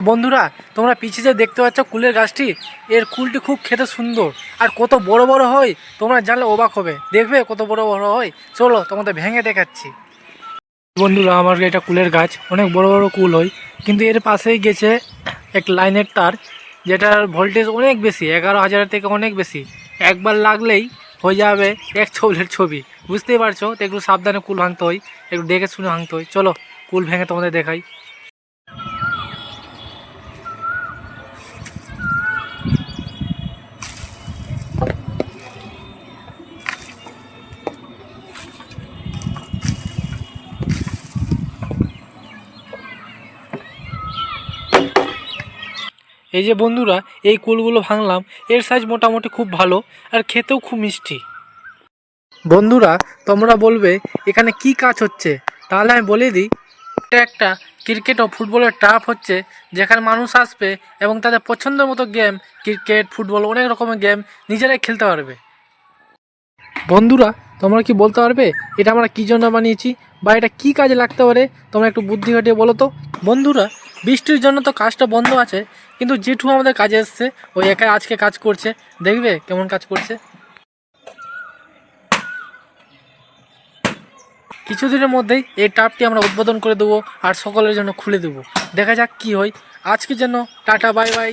বন্ধুরা, তোমরা পিছে যে দেখতে পাচ্ছ কুলের গাছটি, এর কুলটি খুব খেতে সুন্দর আর কত বড় বড় হয় তোমরা জানলে অবাক হবে। দেখবে কত বড় বড় হয়, চলো তোমাদের ভেঙে দেখাচ্ছি। বন্ধুরা, আমার এটা কুলের গাছ, অনেক বড় বড় কুল হয়, কিন্তু এর পাশেই গেছে এক লাইনের তার, যেটার ভোল্টেজ অনেক বেশি, 11,000 থেকে অনেক বেশি। একবার লাগলেই হয়ে যাবে এক ছবির ছবি, বুঝতেই পারছো। তো একটু সাবধানে কুল ভাঙতে হয়, একটু দেখে শুনে ভাঙতে হয়। চলো কুল ভেঙে তোমাদের দেখাই। এই যে বন্ধুরা, এই কুলগুলো ভাঙলাম, এর সাইজ মোটামুটি খুব ভালো আর খেতেও খুব মিষ্টি। বন্ধুরা, তোমরা বলবে এখানে কি কাজ হচ্ছে, তাহলে আমি বলে দিই। এটা একটা ক্রিকেট ও ফুটবলের টার্ফ হচ্ছে, যেখানে মানুষ আসবে এবং তাদের পছন্দের মতো গেম, ক্রিকেট ফুটবল অনেক রকমের গেম নিজেরাই খেলতে পারবে। বন্ধুরা, তোমরা কি বলতে পারবে এটা আমরা কী জন্য বানিয়েছি বা এটা কি কাজে লাগতে পারে? তোমরা একটু বুদ্ধি খাটিয়ে বলো তো। বন্ধুরা, বৃষ্টির জন্য তো কাজটা বন্ধ আছে, কিন্তু জেঠু আমাদের কাজে এসছে, ওই একাই আজকে কাজ করছে। দেখবে কেমন কাজ করছে। কিছুদিনের মধ্যেই এই টাপটি আমরা উদ্বোধন করে দেবো আর সকলের জন্য খুলে দেবো। দেখা যাক কি হয়। আজকের জন্য টাটা, বাই বাই।